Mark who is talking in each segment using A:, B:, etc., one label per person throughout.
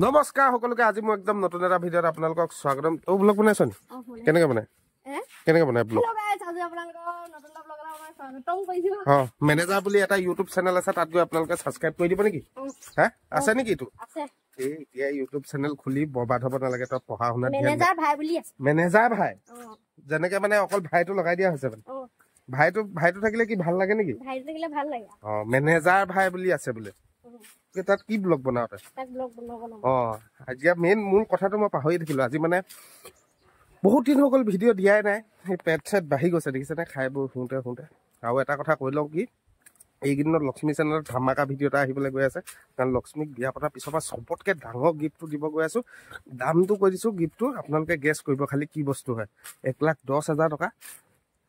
A: নমস্কাৰ সকলোকে আজি মই একদম নতুন এটা ভিডিঅ'ত আপোনালোকক স্বাগতম তো ব্লগ বনাইছ নি কেনেকৈ বনাই ব্লগ মেনেজাৰ বুলি এটা ইউটিউব চেনেল আছে তাত গৈ আপোনালোকে সাবস্ক্ৰাইব কৰি দিব নেকি হা আছে নেকি এইটো এই এতিয়া ইউটিউব চেনেল খুলি বৰবাদ হ'ব নালাগে তো পঢ়া শুনা মেনেজাৰ ভাই যেনেকৈ মানে অকল ভাইটো লগাই দিয়া হৈছে মানে ভাইটো থাকিলে কি ভাল লাগে নেকি মেনেজাৰ ভাই বুলি আছে বোলে তাত কি ব্লগ বনাওতে আজি মেইন মূল কথাটো মই পাহৰি থাকিলো আজি মানে বহুত দিন হৈ গ'ল ভিডিঅ' দিয়াই নাই সেই পেট চেট বাঢ়ি গৈছে দেখিছেনে খাই বৈ শুওঁতে আৰু এটা কথা কৈ লওঁ কি এইকেইদিনত লক্ষ্মী চেনেলত ধামাকা ভিডিঅ' এটা আহিবলৈ গৈ আছে কাৰণ লক্ষ্মীক বিয়া পতাৰ পিছৰ পৰা চবতকৈ ডাঙৰ গিফ্টটো দিব গৈ আছো দামটো কৈ দিছোঁ গিফ্টটো আপোনালোকে গেছ কৰিব খালি কি বস্তু হয় 1,10,000 টকা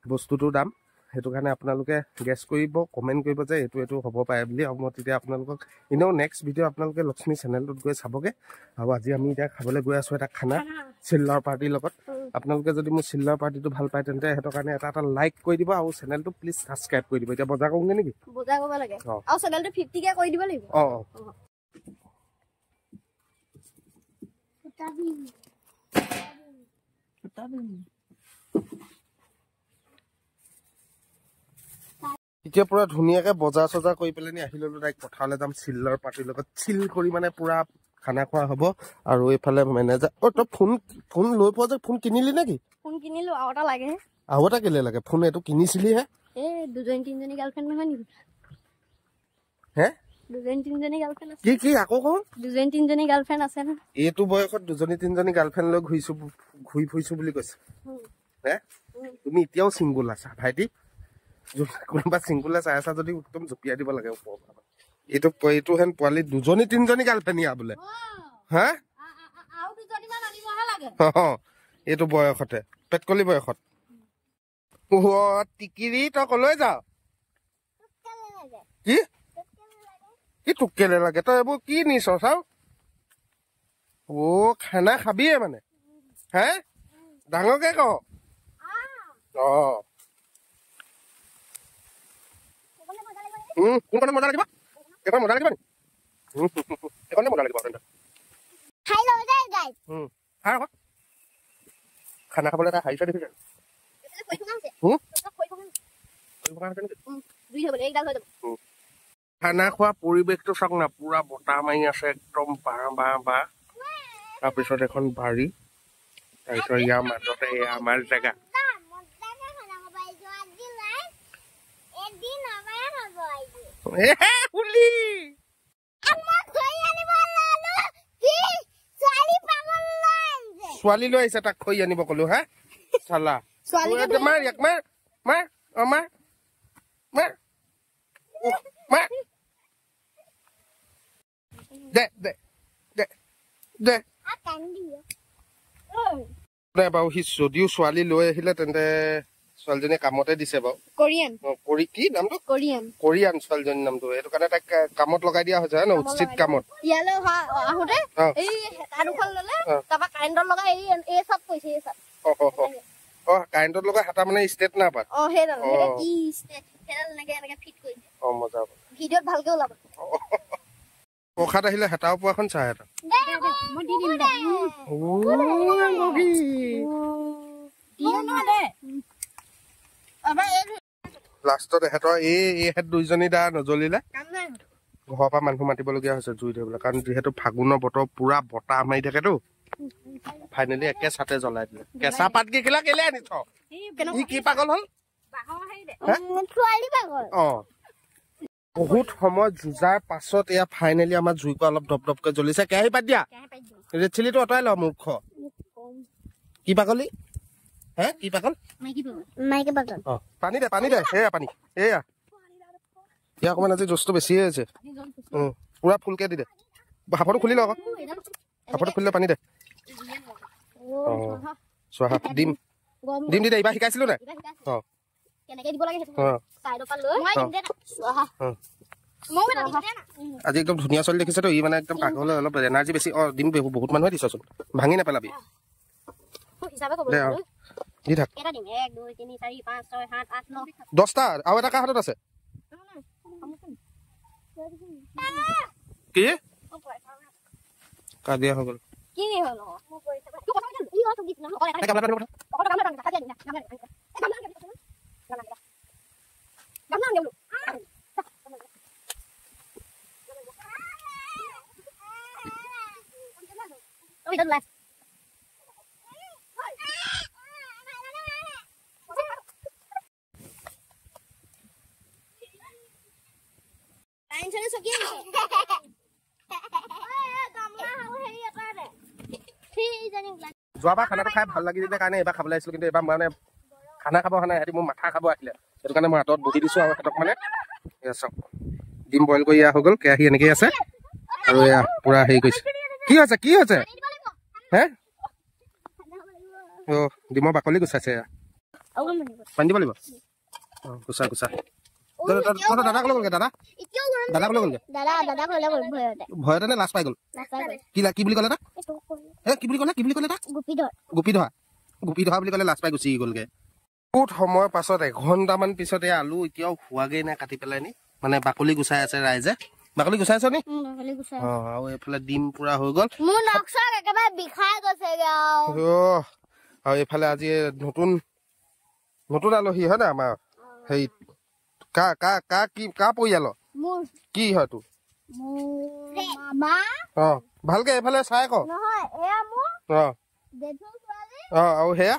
A: বস্তুটোৰ দাম সেইটো কাৰণে আপোনালোকে গেছ কৰিব কমেণ্ট কৰিব যে এইটো হ'ব পাৰে বুলি আৰু মই তেতিয়া আপোনালোকক এনেও নেক্সট ভিডিঅ' আপোনালোকে লক্ষ্মী চেনেলটোত গৈ চাবগৈ আৰু আজি আমি এতিয়া খাবলৈ গৈ আছোঁ এটা খানা চিল্লাৰ পাৰ্টিৰ লগত আপোনালোকে যদি মোৰ চিল্লাৰ পাৰ্টিটো ভাল পায় তেন্তে সেইটো কাৰণে এটা লাইক কৰি দিব আৰু চেনেলটো প্লিজ ছাবস্ক্ৰাইব কৰি দিব এতিয়া বজাৰ কৰোঁগে নেকি
B: বজাৰ কৰিব লাগে আৰু চেনেলটো 50 কে কৰি দিব লাগিব
A: এতিয়া পুৰা ধুনীয়াকৈ বজাৰ চজাৰ কৰি পেলাই আহি ল'লো তাইক পথাৰলৈ যাম চিল্লাৰ পাৰ্টিৰ লগত চিল কৰি মানে পুৰা খানা খোৱা হ'ব আৰু এইফালে মেনেজাৰ তই ফোন লৈ পোৱা যে ফোন কিনিলি নেকি
B: ফোন কিনিলো আৰু এটা লাগে
A: আৰু এটা কেলে লাগে ফোন এইটো কিনিছিলিহে
B: দুজনী তিনিজনী গাৰ্লফ্ৰেণ্ড নহয় নেকি দুজনী তিনিজনী গাৰ্লফ্ৰেণ্ড আছে
A: কি আকৌ কওঁ
B: দুজনী তিনিজনী গাৰ্লফ্ৰেণ্ড আছে ন
A: এইটো বয়সত দুজনী তিনিজনী গাৰ্লফ্ৰেণ্ড লৈ ঘূৰি ফুৰিছো বুলি কৈছে তুমি এতিয়াও চিংগুল আছা ভাইটি কোনোবা চিংগুলে চাই আছা যদি একদম জঁপিয়াই দিব লাগে এইটো হেন পোৱালি দুজনী তিনিজনী গাৰ্লফ্ৰেণ্ড ইয়া বোলে হা এইটো বয়সতে পেটকলি বয়সত টিকিৰি তই কলৈ যাও কি টুকেলে লাগে তই এইবোৰ কি নিছ চাও খানা খাবিয়ে মানে হে ডাঙৰকে ক কোনখন মজা লাগিব এখন মজা লাগিব নি এখনে মজা লাগিব খানা খাবলৈ এটা হাৰি দেখিছে খানা খোৱা পৰিৱেশটো চাওক না পুৰা বতাহ মাৰি আছে একদম বাঁহ তাৰপিছত এখন বাৰী তাৰপিছত ইয়াৰ মাজতে আমাৰ জেগা ছোৱালী লৈ আহিছে তাক খৈ আনিব কলো হা চালা বাৰু সি যদিও ছোৱালী লৈ আহিলে তেন্তে ছোৱালীজনীয়ে কামতে দিছে বাৰু কি নামটো কোৰিয়ান ছোৱালীজনীৰ নামটো সেইটো কাৰণে তাক কামত লগাই দিয়া হৈছে ন উচিত কামত কাৰেণ্টত লগা হাতা মানে ষ্টেট নাপাত মজা প্ৰসাদ আহিলে হেতাও পোৱাখন চাহ এটা লাষ্টত এহেঁতৰ এইহেঁত দুইজনী দ্বাৰা নজ্বলিলে ঘৰৰ পৰা মানুহ মাতিবলগীয়া হৈছে জুই ধৰিবলৈ কাৰণ যিহেতু ফাগুনৰ বতৰ পুৰা বতাহ মাৰি থাকেতো ফাইনেলি একে ছাতে জ্বলাই দিলে কেঁচা পাত কেইকিলা কেলে আনিছ কি পাগল হল বহুত সময় যুঁজাৰ পাছত এয়া ফাইনেলি আমাৰ জুইকো অলপ দপদপকে জ্বলিছে কেৰাহী পাত দিয়া ৰেড চিলিটো আঁতৰাই ল মূৰ্খ কি পাগলি কি পাগল পানী দে এয়া পানী এয়া ইয়াৰ অকমান আজি জোচটো বেছিয়ে হৈছে পুৰা ফুলকে দি দে হাফটো খুলি ল আকৌ হাফটো খুলিলে পানী দে চোৱা ডিম দি দে এইবাৰ শিকাইছিলো নাই আজি একদম ধুনীয়া ছোৱালী দেখিছেতো ই মানে একদম পাগল অলপ এনাৰ্জি বেছি ডিম বহুত মানুহে দিছচোন ভাঙি নেপেলাবি দি থাক 10টা আৰু এটা কাৰ হাতত আছে কি কাজিয়া হৈ গ'ল
B: কি হ'ল মই কৈছে তুই কথা কি ই তো গীত না অকলে কাম না কাজিয়া দিনা কাম না গেলো ওই দল আইনছনে সকি
A: যোৱাবাৰ খানাটো খাই ভাল লাগিছিলে কাৰণে এবাৰ খাবলৈ আহিছিলোঁ কিন্তু এবাৰ মানে খানা খাব অহা নাই সিহঁতি মোৰ মাথা খাব আহিলে সেইটো কাৰণে মই হাতত বহি দিছোঁ আৰু সিহঁতক মানে চাওক ডিম বইল কৰি হৈ গ'ল কেৰাহী এনেকেই আছে আৰু এয়া পূৰা হেৰি কৰিছে কি হৈছে হে অ' ডিমৰ বাকলি গুচাইছে এয়া পানী দিব লাগিব অঁ গুচা দাদা ক'লৈ গ'লগে দাদা ক'লৈ গ'লগে ভয়তে নে লাজ পাই গ'ল কি বুলি ক'লে তাক কি বুলি ক'লে তাক গোপী ধৰা বুলি ক'লে লাজ পাই গুচি গ'লগে বহুত সময়ৰ পাছত এঘণ্টামান পিছতে আলু এতিয়াও হোৱাগৈ নাই কাটি পেলাই নি মানে বাকলি গুচাই আছে ৰাইজে বাকলি গুচাইছ নি অঁ আৰু এইফালে ডিম পুৰা হৈ গ'ল আৰু এইফালে আজি নতুন আলহী হয় না আমাৰ হেৰি কা পৰিয়ালৰ কি হয় তোৰ অঁ ভালকে এইফালে চাই ক আৰু সেয়া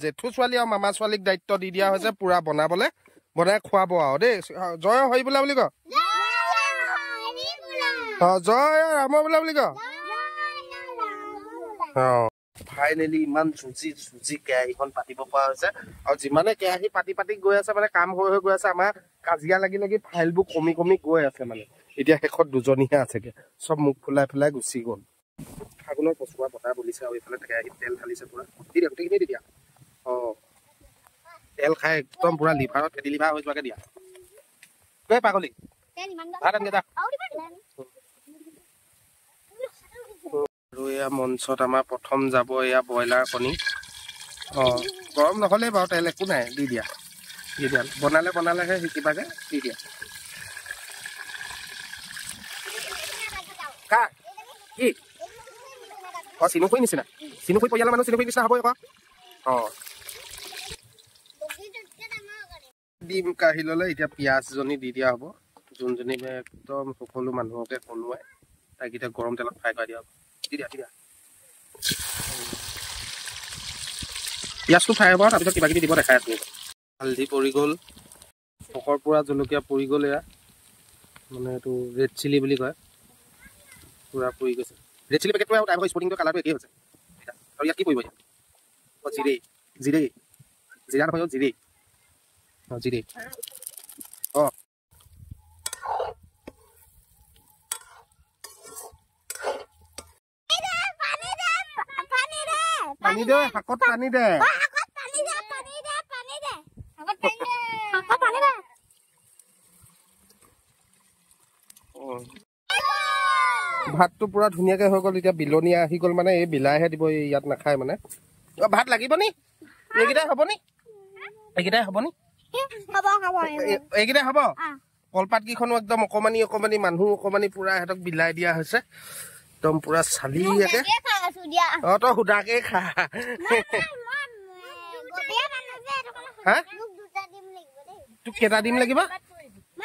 A: জেঠু ছোৱালী আৰু মামা ছোৱালীক দায়িত্ব দি দিয়া হৈছে পুৰা বনাই খুৱাব আৰু দেই জয় হৰি বোলা বুলি ক জয় ৰাম বোলা বুলি ক ফাইনেলি ইমান চুজি কেৰাহীখন পাতিব পৰা হৈছে আৰু যিমানে কেৰাহী পাতি গৈ আছে মানে কাম হৈ গৈ আছে আমাৰ কাজিয়া লাগি ফাইলবোৰ কমি গৈ আছে মানে এতিয়া শেষত দুজনীহে আছেগে চব মুখ ফুলাই গুচি গ'ল ফাগুনৰ পচুৱা বতাহ বলিছে আৰু এইফালে কেৰাহীত তেল ঢালিছে পুৰা দি দিয়া গোটেইখিনি দি দিয়া অঁ তেল খাই একদম পুৰা লিভাৰত ফেটি লিভাৰ হৈ যোৱাকে দিয়া দেই পাগলী ভাত আনগে যা আৰু এয়া মঞ্চত আমাৰ প্ৰথম যাব এয়া ব্ৰইলাৰ কণী অঁ গৰম নহ'লে বাৰু তেল একো নাই দি দিয়া বনালেহে শিকিবাগে দি দিয়া কি অঁ চিনুখুৰী নিচিনা চিনুখুৰী পৰিয়ালৰ মানুহ চিনুখুৰী নিচিনা হ'ব আকৌ অঁ ডিম কাঢ়ি ল'লে এতিয়া পিঁয়াজজনী দি দিয়া হ'ব যোনজনী একদম সকলো মানুহকে কলোৱাই তাক এতিয়া গৰম তেলত ফ্ৰাই কৰি দিয়া হ'ব দি দিয়া পিঁয়াজটো ফ্ৰাই হ'ব তাৰপিছত কিবা কিবি দিব দেখাই আছোঁ হালধি পৰি গ'ল পকৰ পৰা জলকীয়া পৰি গ'ল এয়া মানে এইটো ৰেড চিলি বুলি কয় পুৰা পৰি গৈছে ৰেড চিলি পেকেটটো আৰু তাৰ স্পৰ্টিংটো কালাৰটো একেই হৈছে আৰু ইয়াত কি পৰিব এতিয়া অঁ জিৰা নহয় জিৰেই অঁ জিৰেই অঁ পানী দে শাকত পানী দে ভাতটো পুৰা ধুনীয়াকে হৈ গ'ল এতিয়া বিলনীয়া আহি গ'ল মানে এই বিলাইহে দিব ইয়াত নাখায় মানে ভাত লাগিব নি এইকেইটাই হ'ব নি এইকেইটাই হ'ব কলপাত কেইখনো একদম অকমানি মানুহ পুৰা সিহঁতক বিলাই দিয়া হৈছে একদম পুৰা চালিয়াকে অঁ তই সুধাকে খা তোক কেইটা ডিম লাগিব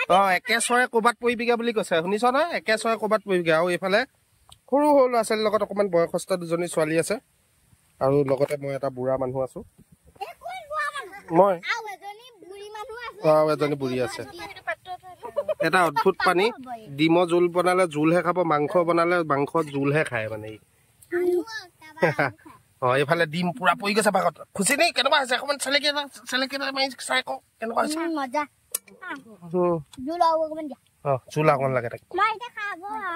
A: অঁ একেচৰে ক'ৰবাত পৰিবিগে বুলি কৈছে শুনিছ নহয় একেচৰে ক'ৰবাত পৰিবিগে আৰু এইফালে সৰু ল'ৰা ছোৱালীৰ লগত অকণমান বয়সস্থ দুজনী ছোৱালী আছে আৰু লগতে মই এটা বুঢ়া মানুহ আছো মই আৰু এজনী বুঢ়ী আছে এটা অদ্ভুত পানী ডিমৰ জোল বনালে জোলহে খাব মাংস বনালে মাংস জোলহে খায় মানে অঁ এইফালে ডিম পুৰা পৰি গৈছে ভাগত খুচি নি কেনেকুৱা হৈছে অকণমান চেলেকি মাৰি চাই কওঁ কেনেকুৱা হৈছে জোল অকণ লাগে তাক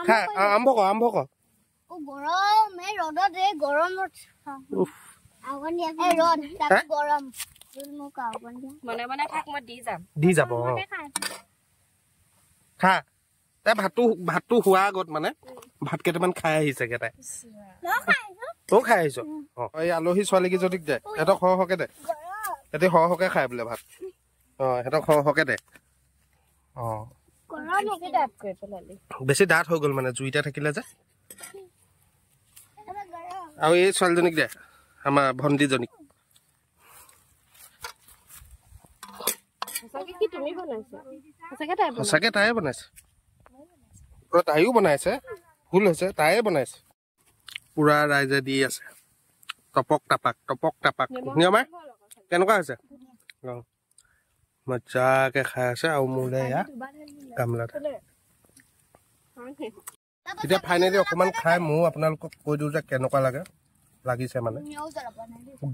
A: খা আৰম্ভ কৰ দি যাব খা তাই ভাতটো হোৱা আগত মানে ভাত কেইটামান খাই আহিছেগে তাই তই খাই আহিছ অঁ এই আলহী ছোৱালীকেইজনীক দে সিহঁতক সৰহকে দে সিহঁতি সৰহকে খাই বোলে ভাত অঁ সিহঁতক সৰহকে দে অঁ বেছি ডাঠ হৈ গ'ল মানে জুইটা থাকিলে যে আৰু এই ছোৱালীজনীক দে আমাৰ ভণ্টিজনীক সঁচাকে তাইয়ে বনাইছে তাইও বনাইছে ভুল হৈছে তাইয়ে বনাইছে পুৰা ৰাইজে দি আছে টপক টাপাক নিয়মাই কেনেকুৱা হৈছে মজাকে খাই আছে আৰু মোলে এয়া গামলাত এতিয়া ফাইনেলি অকণমান খাই ময়ো আপোনালোকক কৈ দিওঁ যে কেনেকুৱা লাগিছে মানে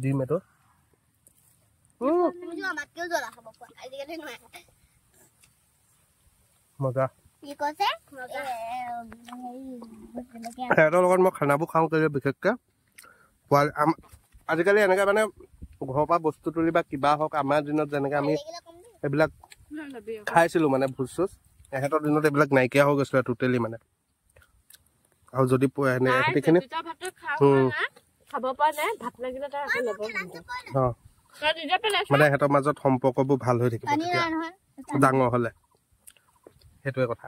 A: দিম এইটো মজা সিহঁতৰ লগত মই খানাবোৰ খাওঁ কেলে বিশেষকে আজিকালি এনেকে মানে ঘৰৰ পৰা বস্তু তুলি বা কিবা হওক আমাৰ দিনত যেনেকে আমি এইবিলাক খাইছিলো মানে ভোজ চোজ এহেঁতৰ দিনত এইবিলাক নাইকিয়া হৈ গৈছিলে টোটেলি মানে আৰু যদি সেইখিনি মানে সিহঁতৰ মাজত সম্পৰ্কবোৰ ভাল হৈ থাকিব ডাঙৰ হলে সেইটোৱে কথা